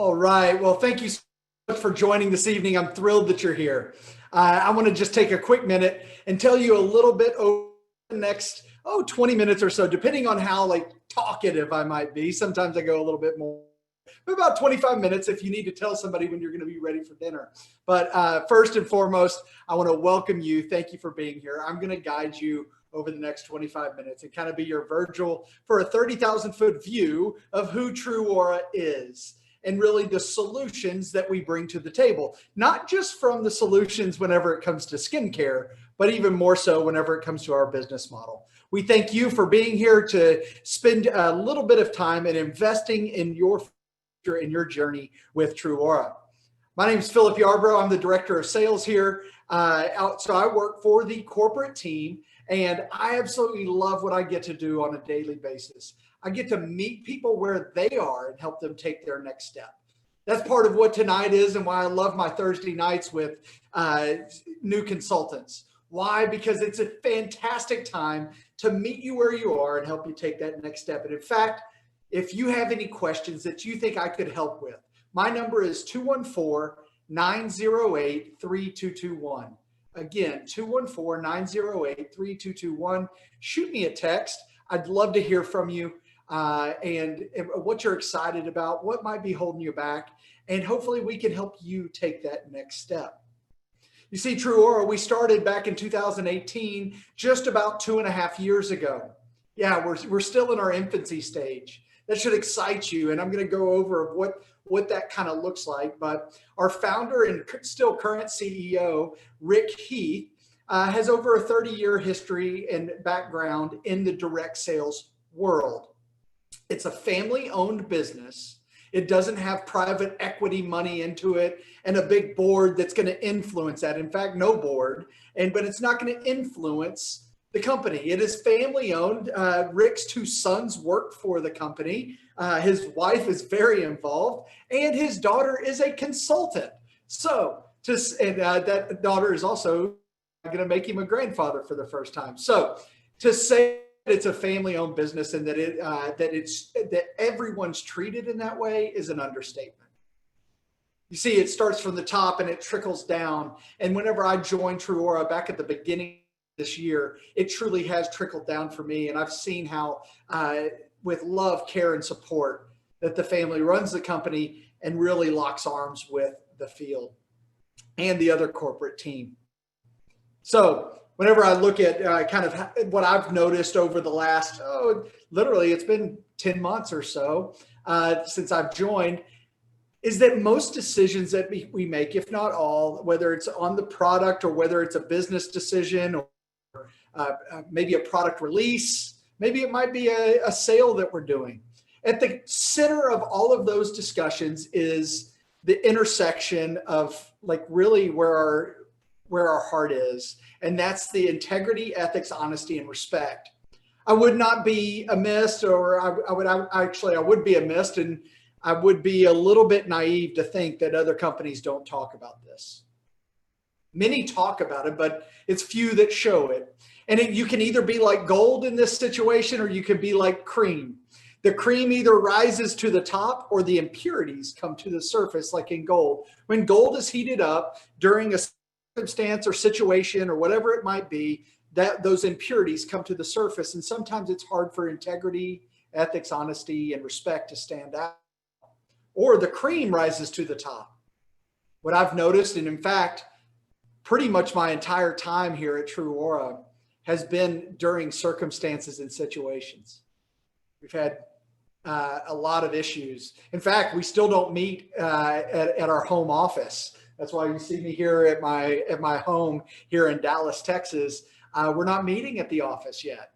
All right. Well, thank you so much for joining this evening. I'm thrilled that you're here. I want to just take a quick minute and tell you a little bit over the next 20 minutes or so, depending on how talkative I might be. Sometimes I go a little bit more, but about 25 minutes if you need to tell somebody when you're going to be ready for dinner. But first and foremost, I want to welcome you. Thank you for being here. I'm going to guide you over the next 25 minutes and kind of be your Virgil for a 30,000 foot view of who TrūAura is and really the solutions that we bring to the table, not just from the solutions whenever it comes to skincare, but even more so whenever it comes to our business model. We thank you for being here to spend a little bit of time and investing in your future, in your journey with TrūAura. My name is Phillip Yarbrough. I'm the director of sales here. So I work for the corporate team, and I absolutely love what I get to do on a daily basis. I get to meet people where they are and help them take their next step. That's part of what tonight is and why I love my Thursday nights with new consultants. Why? Because it's a fantastic time to meet you where you are and help you take that next step. And in fact, if you have any questions that you think I could help with, my number is 214-908-3221. Again, 214-908-3221. Shoot me a text. I'd love to hear from you and what you're excited about, what might be holding you back, and hopefully we can help you take that next step. You see, TrūAura, we started back in 2018, just about 2.5 years ago. Yeah, we're still in our infancy stage. That should excite you, and I'm going to go over what that kind of looks like. But our founder and still current CEO, Rick Heath, has over a 30-year history and background in the direct sales world. It's a family-owned business. It doesn't have private equity money into it and a big board that's going to influence that. In fact, no board, but it's not going to influence the company. It is family-owned. Rick's 2 sons work for the company. His wife is very involved, and his daughter is a consultant. So, that daughter is also going to make him a grandfather for the first time. So, to say that it's a family-owned business and that everyone's treated in that way is an understatement. You see, it starts from the top and it trickles down. And whenever I joined TrūAura back at the beginning this year, it truly has trickled down for me. And I've seen how with love, care, and support that the family runs the company and really locks arms with the field and the other corporate team. So whenever I look at kind of what I've noticed over the last, literally it's been 10 months or so since I've joined, is that most decisions that we make, if not all, whether it's on the product or whether it's a business decision or maybe a product release, maybe it might be a sale that we're doing. At the center of all of those discussions is the intersection of really where our heart is. And that's the integrity, ethics, honesty, and respect. I would not be amiss, or I would be amiss, and I would be a little bit naive to think that other companies don't talk about this. Many talk about it, but it's few that show it. And you can either be like gold in this situation, or you can be like cream. The cream either rises to the top or the impurities come to the surface, like in gold. When gold is heated up during a circumstance or situation or whatever it might be, that those impurities come to the surface. And sometimes it's hard for integrity, ethics, honesty, and respect to stand out. Or the cream rises to the top. What I've noticed, and in fact, pretty much my entire time here at TrūAura has been during circumstances and situations. We've had a lot of issues. In fact, we still don't meet at our home office. That's why you see me here at my home here in Dallas, Texas. We're not meeting at the office yet.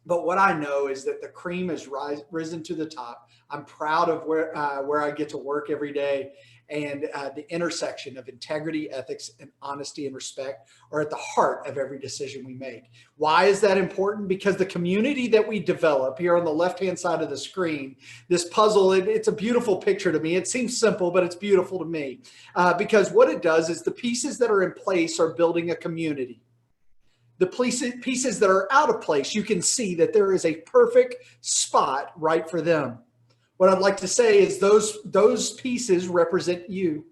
But what I know is that the cream has risen to the top. I'm proud of where I get to work every day. And the intersection of integrity, ethics, and honesty and respect are at the heart of every decision we make. Why is that important? Because the community that we develop here on the left-hand side of the screen, this puzzle, it's a beautiful picture to me. It seems simple, but it's beautiful to me because what it does is the pieces that are in place are building a community. The pieces that are out of place, you can see that there is a perfect spot right for them. What I'd like to say is those pieces represent you.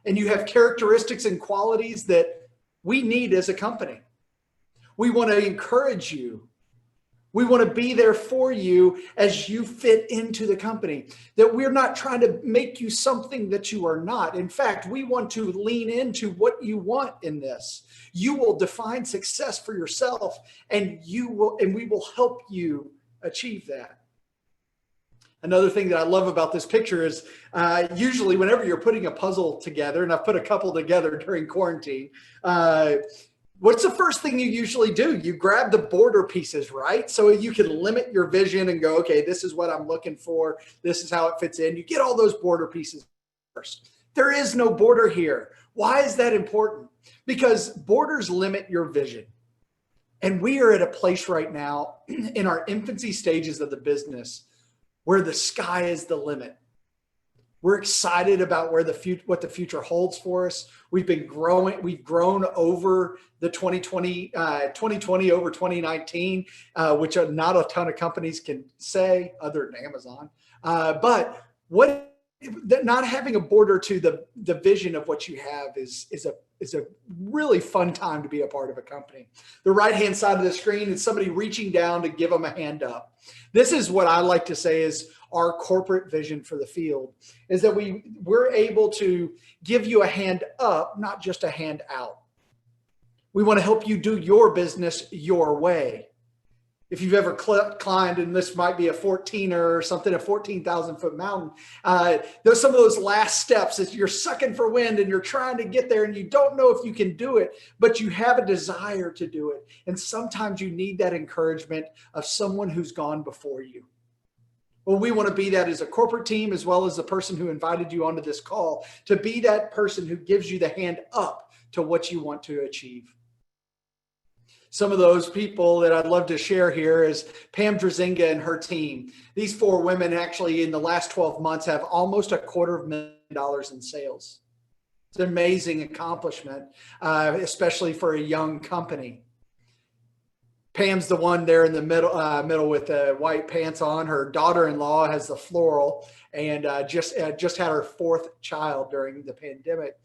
And you have characteristics and qualities that we need as a company. We want to encourage you. We want to be there for you as you fit into the company. That we're not trying to make you something that you are not. In fact, we want to lean into what you want in this. You will define success for yourself, and we will help you achieve that. Another thing that I love about this picture is usually whenever you're putting a puzzle together, and I've put a couple together during quarantine, what's the first thing you usually do? You grab the border pieces, right? So you can limit your vision and go, okay, this is what I'm looking for. This is how it fits in. You get all those border pieces first. There is no border here. Why is that important? Because borders limit your vision. And we are at a place right now in our infancy stages of the business where the sky is the limit. We're excited about what the future holds for us. We've been growing. We've grown over the 2020 over 2019, which not a ton of companies can say other than Amazon. But not having a border to the vision of what you have is a really fun time to be a part of a company. The right-hand side of the screen is somebody reaching down to give them a hand up. This is what I like to say is our corporate vision for the field, is that we're able to give you a hand up, not just a hand out. We want to help you do your business your way. If you've ever climbed, and this might be a 14,000 foot mountain, there's some of those last steps as you're sucking for wind and you're trying to get there and you don't know if you can do it, but you have a desire to do it. And sometimes you need that encouragement of someone who's gone before you. Well, we want to be that as a corporate team, as well as the person who invited you onto this call, to be that person who gives you the hand up to what you want to achieve. Some of those people that I'd love to share here is Pam Drzinga and her team. These 4 women actually in the last 12 months have almost $250,000 in sales. It's an amazing accomplishment, especially for a young company. Pam's the one there in the middle with the white pants on. Her daughter-in-law has the floral and just had her 4th child during the pandemic.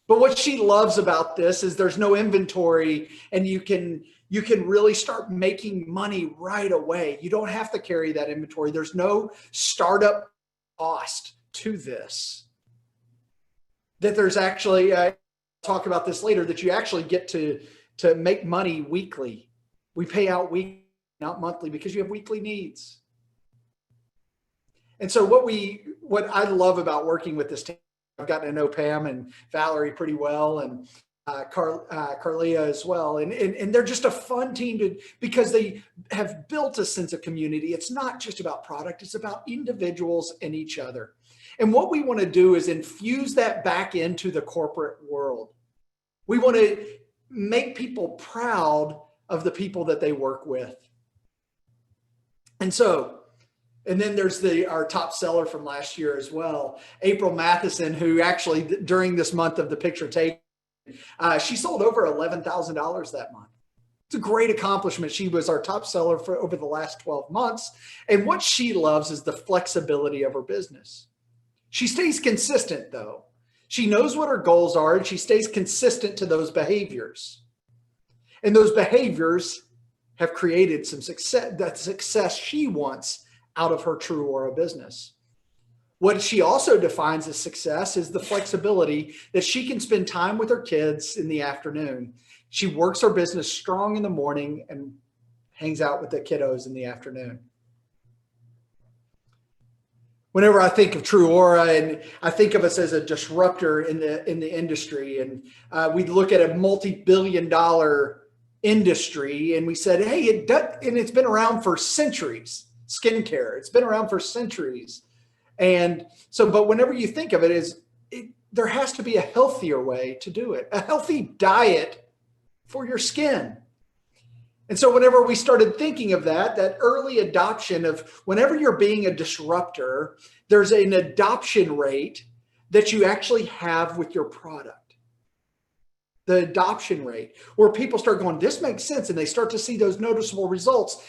But what she loves about this is there's no inventory, and you can really start making money right away. You don't have to carry that inventory. There's no startup cost to this. That there's actually, I'll talk about this later, that you actually get to make money weekly. We pay out weekly, not monthly, because you have weekly needs. And so what I love about working with this team, I've gotten to know Pam and Valerie pretty well, and Carlia as well. And they're just a fun team because they have built a sense of community. It's not just about product, it's about individuals and each other. And what we want to do is infuse that back into the corporate world. We want to make people proud of the people that they work with. And then there's our top seller from last year as well, April Matheson, who actually during this month of the picture taken, she sold over $11,000 that month. It's a great accomplishment. She was our top seller for over the last 12 months. And what she loves is the flexibility of her business. She stays consistent though. She knows what her goals are and she stays consistent to those behaviors. And those behaviors have created some success, that success she wants out of her TrūAura business. What she also defines as success is the flexibility that she can spend time with her kids in the afternoon. She works her business strong in the morning and hangs out with the kiddos in the afternoon. Whenever I think of TrūAura, and I think of us as a disruptor in the industry, and we look at a multi-billion-dollar industry, and we said, hey, it's been around for centuries. Skincare, it's been around for centuries. And so, but whenever you think of it, there has to be a healthier way to do it, a healthy diet for your skin. And so whenever we started thinking of that early adoption of whenever you're being a disruptor, there's an adoption rate that you actually have with your product. The adoption rate, where people start going, this makes sense, and they start to see those noticeable results.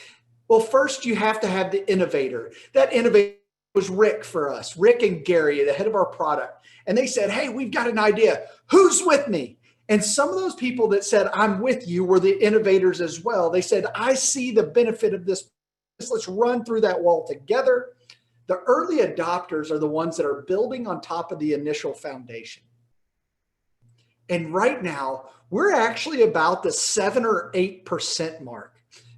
Well, first you have to have the innovator. That innovator was Rick for us, Rick and Gary, the head of our product. And they said, hey, we've got an idea. Who's with me? And some of those people that said, I'm with you, were the innovators as well. They said, I see the benefit of this. Let's run through that wall together. The early adopters are the ones that are building on top of the initial foundation. And right now, we're actually about the 7 or 8% mark.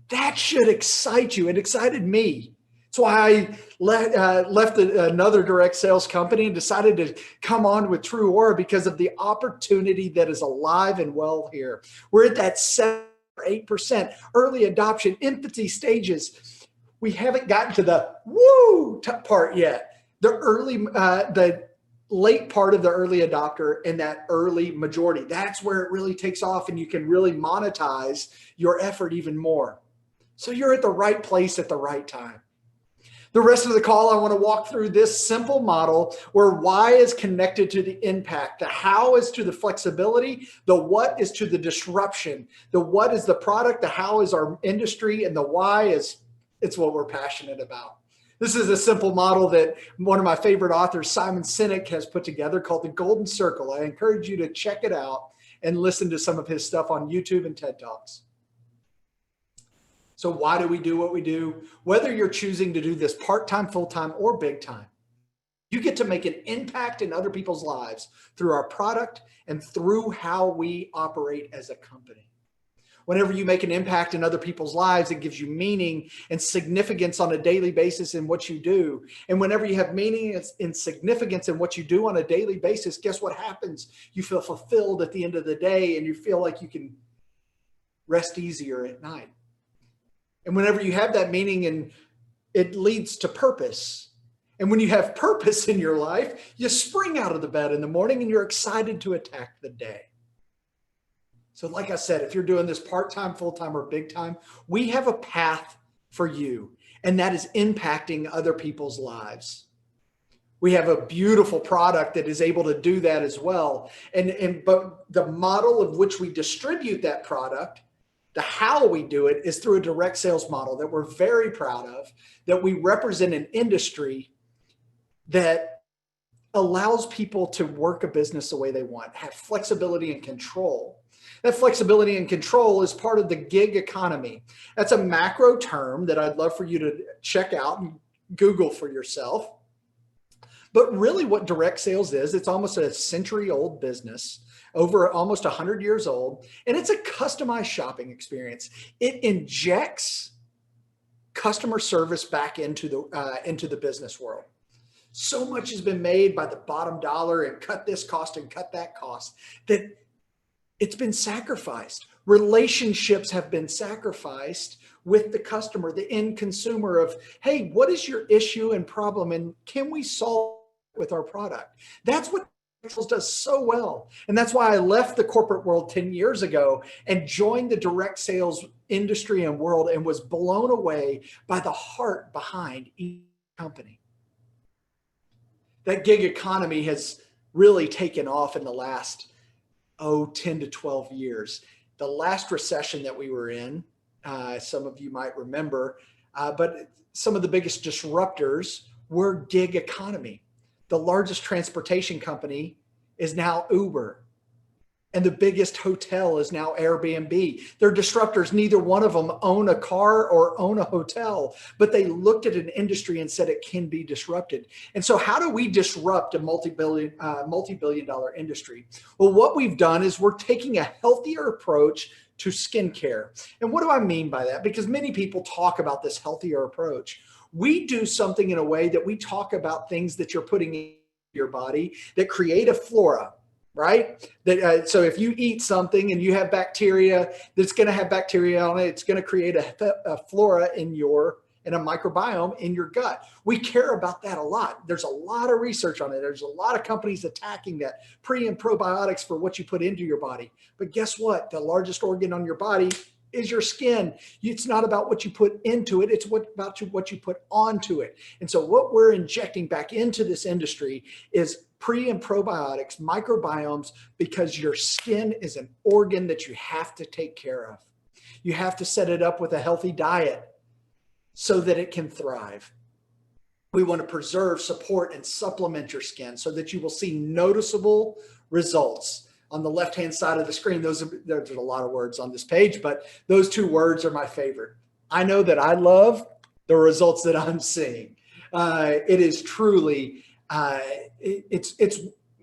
That should excite you. It excited me. That's why I left another direct sales company and decided to come on with TrūAura, because of the opportunity that is alive and well here. We're at that 7 or 8% early adoption, infancy stages. We haven't gotten to the woo part yet. The late part of the early adopter and that early majority, that's where it really takes off, and you can really monetize your effort even more. So you're at the right place at the right time. The rest of the call, I want to walk through this simple model where why is connected to the impact, the how is to the flexibility, the what is to the disruption, the what is the product, the how is our industry, and the why is it's what we're passionate about. This is a simple model that one of my favorite authors, Simon Sinek, has put together called the Golden Circle. I encourage you to check it out and listen to some of his stuff on YouTube and TED Talks. So why do we do what we do? Whether you're choosing to do this part-time, full-time, or big time, you get to make an impact in other people's lives through our product and through how we operate as a company. Whenever you make an impact in other people's lives, it gives you meaning and significance on a daily basis in what you do. And whenever you have meaning and significance in what you do on a daily basis, guess what happens? You feel fulfilled at the end of the day, and you feel like you can rest easier at night. And whenever you have that meaning, and it leads to purpose. And when you have purpose in your life, you spring out of the bed in the morning and you're excited to attack the day. So like I said, if you're doing this part-time, full-time, or big time, we have a path for you, and that is impacting other people's lives. We have a beautiful product that is able to do that as well. But the model of which we distribute that product, the how we do it, is through a direct sales model that we're very proud of, that we represent an industry that allows people to work a business the way they want, have flexibility and control. That flexibility and control is part of the gig economy. That's a macro term that I'd love for you to check out and Google for yourself. But really what direct sales is, it's almost a century-old business, over almost 100 years old, and it's a customized shopping experience. It injects customer service back into the business world. So much has been made by the bottom dollar and cut this cost and cut that cost that it's been sacrificed. Relationships have been sacrificed with the customer, the end consumer of, hey, what is your issue and problem, and can we solve it with our product? That's what sales does so well. And that's why I left the corporate world 10 years ago and joined the direct sales industry and world, and was blown away by the heart behind each company. That gig economy has really taken off in the last 10 to 12 years. The last recession that we were in, some of you might remember, but some of the biggest disruptors were gig economy. The largest transportation company is now Uber, and the biggest hotel is now Airbnb. They're disruptors. Neither one of them own a car or own a hotel, but they looked at an industry and said it can be disrupted. And so how do we disrupt a multi-billion dollar industry? Well, what we've done is we're taking a healthier approach to skincare. And what do I mean by that? Because many people talk about this healthier approach. We do something in a way that we talk about things that you're putting in your body that create a flora, right? So if you eat something and you have bacteria that's going to have bacteria on it, it's going to create a flora and a microbiome in your gut. We care about that a lot. There's a lot of research on it. There's a lot of companies attacking that, pre and probiotics for what you put into your body. But guess what? The largest organ on your body is your skin. It's not about what you put into it. It's about what you put onto it. And so what we're injecting back into this industry is pre and probiotics, microbiomes, because your skin is an organ that you have to take care of. You have to set it up with a healthy diet. so that it can thrive. We want to preserve, support, and supplement your skin so that you will see noticeable results. On the left-hand side of the screen, there's a lot of words on this page, but those two words are my favorite. I know that I love the results that I'm seeing. It is truly, it's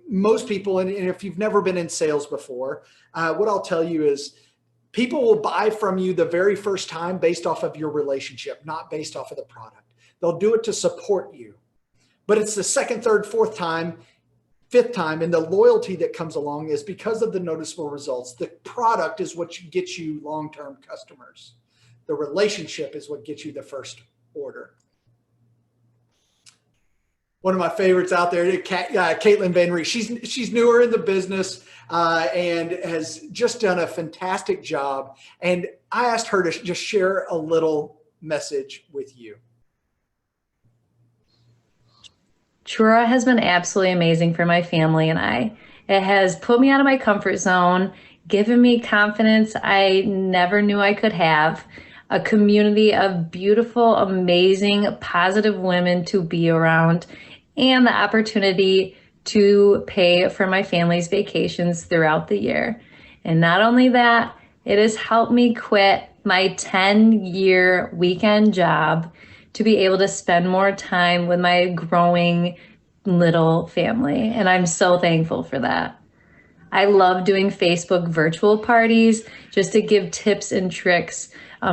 most people, and if you've never been in sales before, what I'll tell you is people will buy from you the very first time based off of your relationship, not based off of the product. They'll do it to support you. But it's the second, third, fourth time, fifth time, and the loyalty that comes along is because of the noticeable results. The product is what gets you long-term customers. The relationship is what gets you the first order. One of my favorites out there, Caitlin Van Rees. She's newer in the business and has just done a fantastic job. And I asked her to just share a little message with you. TrūAura has been absolutely amazing for my family and I. It has put me out of my comfort zone, given me confidence I never knew I could have, a community of beautiful, amazing, positive women to be around, and the opportunity to pay for my family's vacations throughout the year. And not only that, it has helped me quit my 10-year weekend job to be able to spend more time with my growing little family. And I'm so thankful for that. I love doing Facebook virtual parties just to give tips and tricks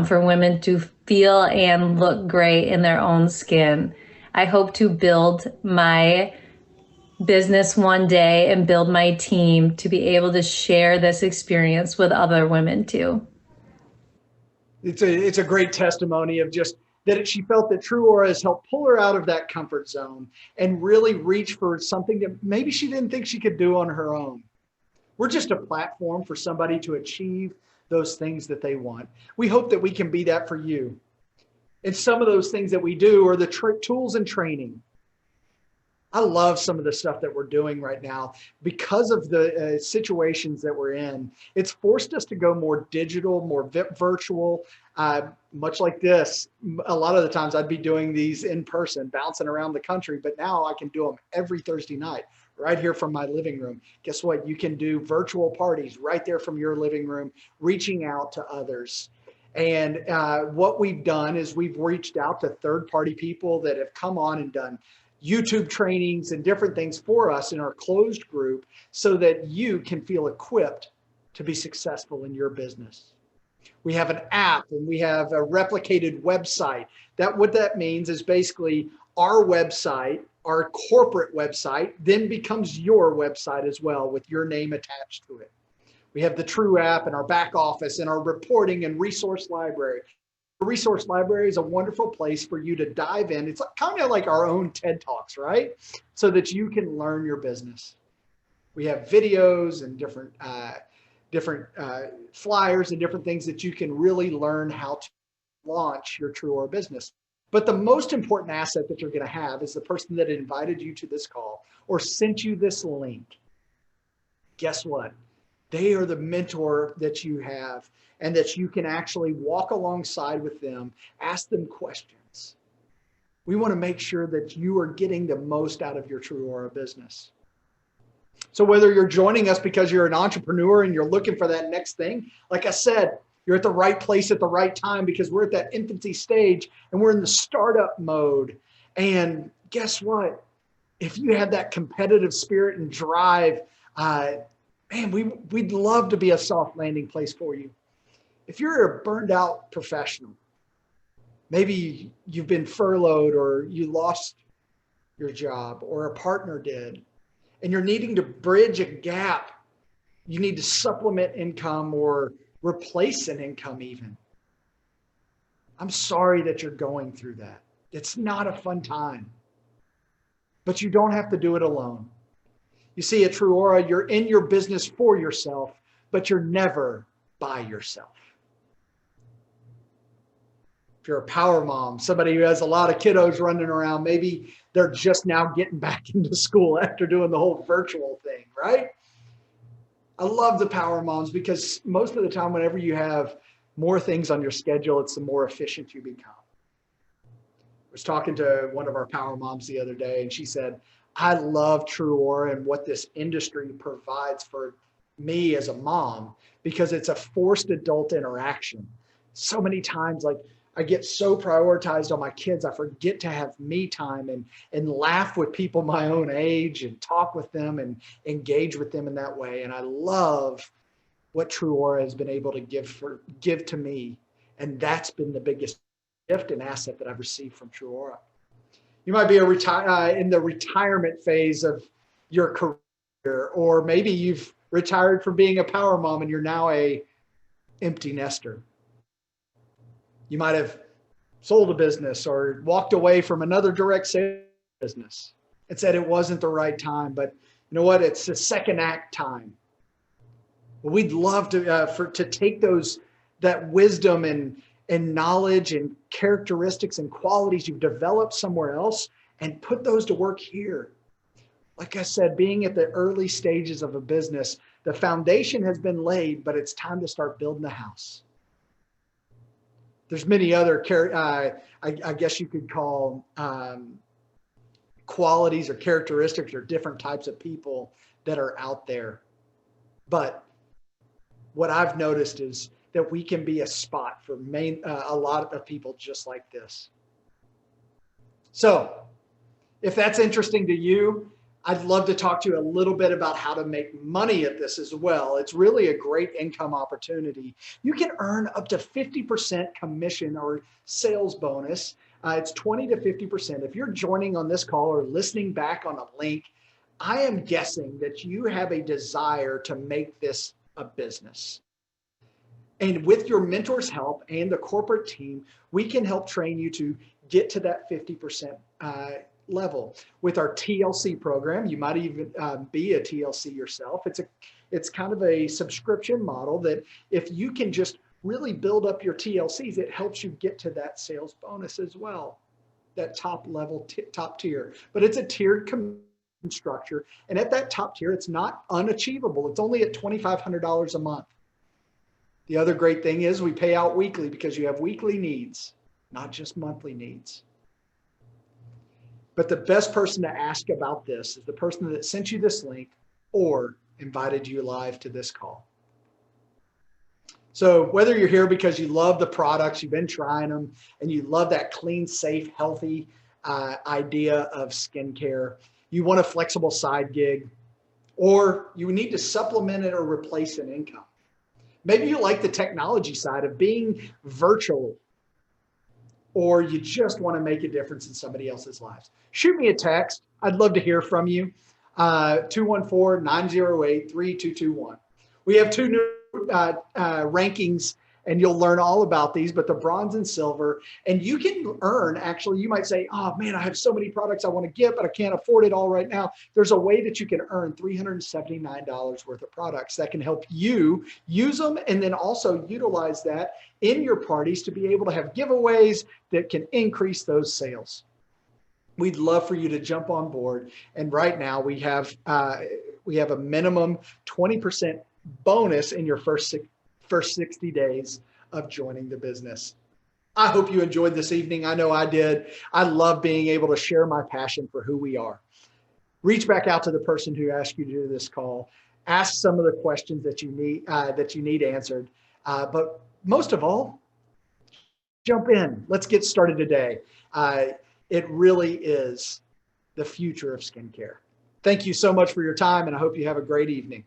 for women to feel and look great in their own skin. I hope to build my business one day and build my team to be able to share this experience with other women too. It's a great testimony of just that she felt that TrūAura has helped pull her out of that comfort zone and really reach for something that maybe she didn't think she could do on her own. We're just a platform for somebody to achieve those things that they want. We hope that we can be that for you. And some of those things that we do are the tools and training. I love some of the stuff that we're doing right now because of the situations that we're in. It's forced us to go more digital, more virtual, much like this. A lot of the times I'd be doing these in person, bouncing around the country, but now I can do them every Thursday night right here from my living room. Guess what? You can do virtual parties right there from your living room, reaching out to others. And what we've done is we've reached out to third-party people that have come on and done YouTube trainings and different things for us in our closed group so that you can feel equipped to be successful in your business. We have an app and we have a replicated website. What that means is basically our website, our corporate website, then becomes your website as well with your name attached to it. We have the Trū app and our back office and our reporting and resource library. The resource library is a wonderful place for you to dive in. It's kind of like our own TED Talks, right? So that you can learn your business. We have videos and different flyers and different things that you can really learn how to launch your TrūAura business. But the most important asset that you're going to have is the person that invited you to this call or sent you this link. Guess what? They are the mentor that you have and that you can actually walk alongside with them, ask them questions. We want to make sure that you are getting the most out of your TrūAura business. So whether you're joining us because you're an entrepreneur and you're looking for that next thing, like I said, you're at the right place at the right time because we're at that infancy stage and we're in the startup mode. And guess what? If you have that competitive spirit and drive, man, we'd love to be a soft landing place for you. If you're a burned out professional, maybe you've been furloughed or you lost your job or a partner did, and you're needing to bridge a gap, you need to supplement income or replace an income even. I'm sorry that you're going through that. It's not a fun time, but you don't have to do it alone. You see, at TrūAura, you're in your business for yourself, but you're never by yourself. If you're a power mom, somebody who has a lot of kiddos running around, maybe they're just now getting back into school after doing the whole virtual thing, right? I love the power moms because most of the time, whenever you have more things on your schedule, it's the more efficient you become. was talking to one of our power moms the other day, and she said, I love TrūAura and what this industry provides for me as a mom, because it's a forced adult interaction. So many times, like, I get so prioritized on my kids, I forget to have me time and laugh with people my own age and talk with them and engage with them in that way. And I love what TrūAura has been able to give to me. And that's been the biggest gift and asset that I've received from TrūAura. You might be in the retirement phase of your career, or maybe you've retired from being a power mom and you're now a empty nester. You might have sold a business or walked away from another direct sales business and said it wasn't the right time, but you know what? It's the second act time. Well, we'd love to take that wisdom and knowledge and characteristics and qualities you've developed somewhere else and put those to work here. Like I said, being at the early stages of a business, the foundation has been laid, but it's time to start building the house. There's many other, I guess you could call qualities or characteristics or different types of people that are out there. But what I've noticed is that we can be a spot for a lot of people just like this. So if that's interesting to you, I'd love to talk to you a little bit about how to make money at this as well. It's really a great income opportunity. You can earn up to 50% commission or sales bonus. It's 20 to 50%. If you're joining on this call or listening back on a link, I am guessing that you have a desire to make this a business. And with your mentor's help and the corporate team, we can help train you to get to that 50% level. With our TLC program, you might even be a TLC yourself. It's kind of a subscription model that if you can just really build up your TLCs, it helps you get to that sales bonus as well, that top level, top tier. But it's a tiered commission structure. And at that top tier, it's not unachievable. It's only at $2,500 a month. The other great thing is we pay out weekly because you have weekly needs, not just monthly needs. But the best person to ask about this is the person that sent you this link or invited you live to this call. So whether you're here because you love the products, you've been trying them, and you love that clean, safe, healthy idea of skincare, you want a flexible side gig, or you need to supplement it or replace an income. Maybe you like the technology side of being virtual, or you just want to make a difference in somebody else's lives. Shoot me a text. I'd love to hear from you. 214-908-3221. We have two new rankings, and you'll learn all about these, but the bronze and silver. And you can earn, actually, you might say, oh man, I have so many products I want to get, but I can't afford it all right now. There's a way that you can earn $379 worth of products that can help you use them and then also utilize that in your parties to be able to have giveaways that can increase those sales. We'd love for you to jump on board. And right now we have a minimum 20% bonus in your first 60 days of joining the business. I hope you enjoyed this evening. I know I did. I love being able to share my passion for who we are. Reach back out to the person who asked you to do this call. Ask some of the questions that you need answered. But most of all, jump in. Let's get started today. It really is the future of skincare. Thank you so much for your time, and I hope you have a great evening.